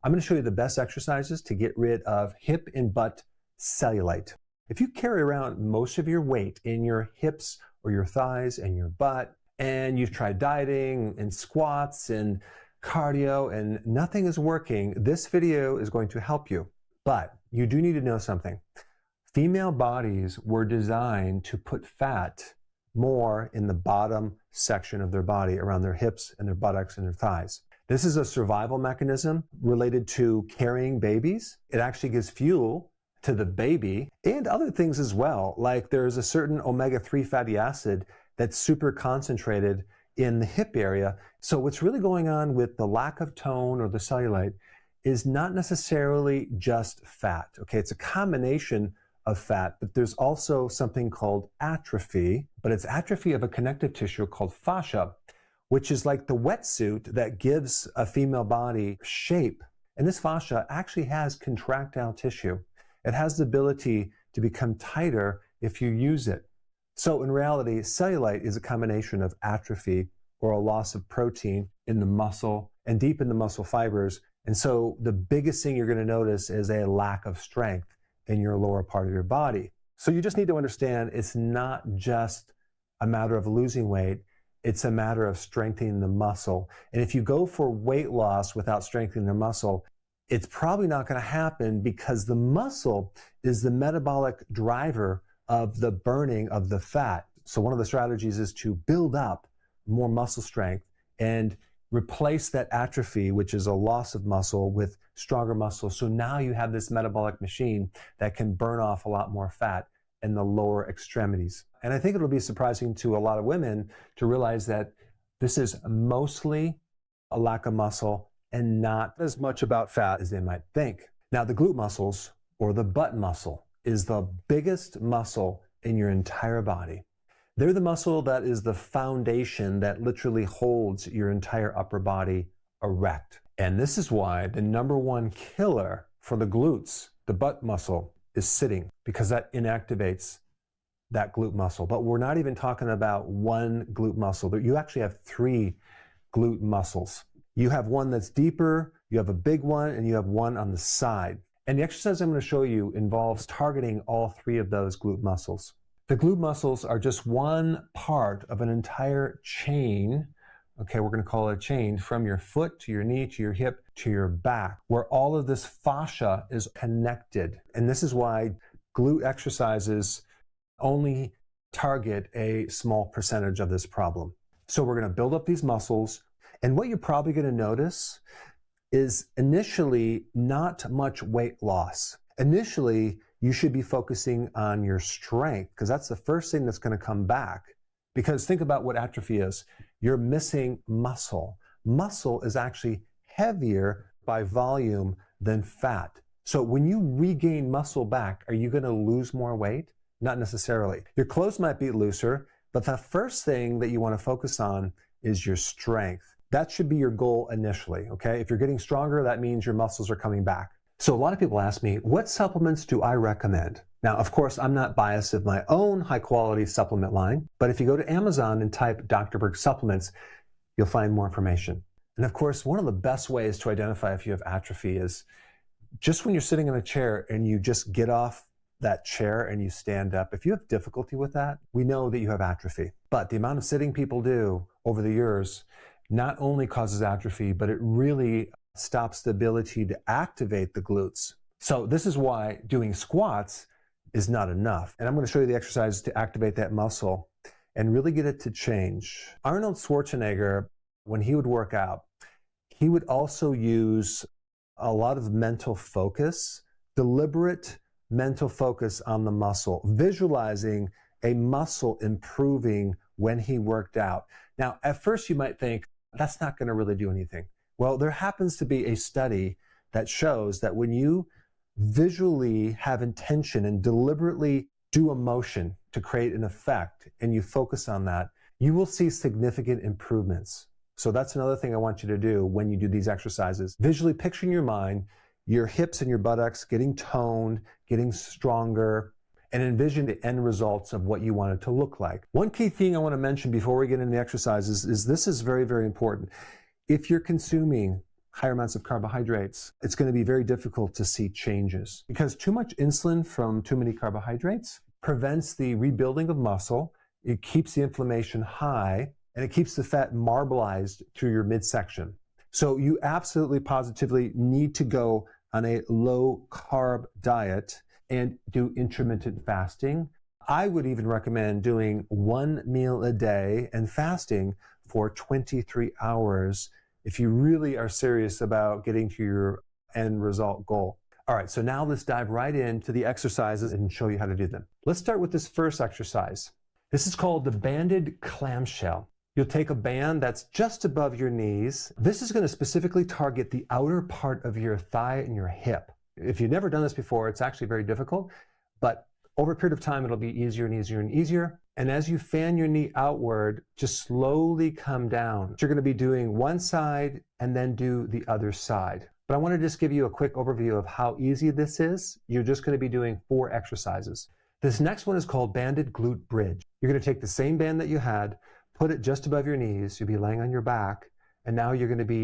I'm going to show you the best exercises to get rid of hip and butt cellulite. If you carry around most of your weight in your hips or your thighs and your butt, and you've tried dieting and squats and cardio and nothing is working, this video is going to help you. But you do need to know something. Female bodies were designed to put fat more in the bottom section of their body, around their hips and their buttocks and their thighs. This is a survival mechanism related to carrying babies. It actually gives fuel to the baby and other things as well. Like there's a certain omega-3 fatty acid that's super concentrated in the hip area. So what's really going on with the lack of tone or the cellulite is not necessarily just fat. Okay, it's a combination of fat, but there's also something called atrophy, but it's atrophy of a connective tissue called fascia, which is like the wetsuit that gives a female body shape. And this fascia actually has contractile tissue. It has the ability to become tighter if you use it. So in reality, cellulite is a combination of atrophy or a loss of protein in the muscle and deep in the muscle fibers. And so the biggest thing you're going to notice is a lack of strength in your lower part of your body. So you just need to understand it's not just a matter of losing weight, it's a matter of strengthening the muscle. And if you go for weight loss without strengthening the muscle, it's probably not going to happen because the muscle is the metabolic driver of the burning of the fat. So one of the strategies is to build up more muscle strength and replace that atrophy, which is a loss of muscle, with stronger muscle. So now you have this metabolic machine that can burn off a lot more fat in the lower extremities. And I think it'll be surprising to a lot of women to realize that this is mostly a lack of muscle and not as much about fat as they might think. Now, the glute muscles, or the butt muscle, is the biggest muscle in your entire body. They're the muscle that is the foundation that literally holds your entire upper body erect. And this is why the #1 killer for the glutes, the butt muscle, is sitting, because that inactivates that glute muscle. But we're not even talking about one glute muscle. You actually have 3 glute muscles. You have one that's deeper, you have a big one, and you have one on the side. And the exercise I'm going to show you involves targeting all 3 of those glute muscles. The glute muscles are just one part of an entire chain. Okay, we're going to call it a chain from your foot to your knee to your hip to your back, where all of this fascia is connected. And this is why glute exercises only target a small percentage of this problem. So we're going to build up these muscles. And what you're probably going to notice is initially not much weight loss. Initially, you should be focusing on your strength, because that's the first thing that's going to come back. Because think about what atrophy is. You're missing muscle. Muscle is actually heavier by volume than fat. So when you regain muscle back, are you going to lose more weight? Not necessarily. Your clothes might be looser, but the first thing that you want to focus on is your strength. That should be your goal initially, okay? If you're getting stronger, that means your muscles are coming back. So a lot of people ask me, what supplements do I recommend? Now, of course, I'm not biased of my own high-quality supplement line, but if you go to Amazon and type Dr. Berg supplements, you'll find more information. And of course, one of the best ways to identify if you have atrophy is just when you're sitting in a chair and you just get off that chair and you stand up. If you have difficulty with that, we know that you have atrophy. But the amount of sitting people do over the years not only causes atrophy, but it really stops the ability to activate the glutes. So this is why doing squats is not enough. And I'm going to show you the exercises to activate that muscle and really get it to change. Arnold Schwarzenegger, when he would work out, he would also use a lot of mental focus, deliberate mental focus on the muscle, visualizing a muscle improving when he worked out. Now, at first you might think, that's not going to really do anything. Well, there happens to be a study that shows that when you visually have intention and deliberately do a motion to create an effect and you focus on that, you will see significant improvements. So that's another thing I want you to do when you do these exercises. Visually picture in your mind your hips and your buttocks getting toned, getting stronger, and envision the end results of what you want it to look like. One key thing I want to mention before we get into the exercises is this is very, very important. If you're consuming higher amounts of carbohydrates, it's going to be very difficult to see changes because too much insulin from too many carbohydrates prevents the rebuilding of muscle. It keeps the inflammation high and it keeps the fat marbleized through your midsection. So you absolutely positively need to go on a low carb diet and do intermittent fasting. I would even recommend doing 1 meal a day and fasting for 23 hours if you really are serious about getting to your end result goal. All right, so now let's dive right into the exercises and show you how to do them. Let's start with this first exercise. This is called the banded clamshell. You'll take a band that's just above your knees. This is going to specifically target the outer part of your thigh and your hip. If you've never done this before, it's actually very difficult, but over a period of time, it'll be easier and easier and easier. And as you fan your knee outward, just slowly come down. You're going to be doing one side and then do the other side. But I want to just give you a quick overview of how easy this is. You're just going to be doing 4 exercises. This next one is called banded glute bridge. You're going to take the same band that you had, put it just above your knees. You'll be laying on your back. And now you're going to be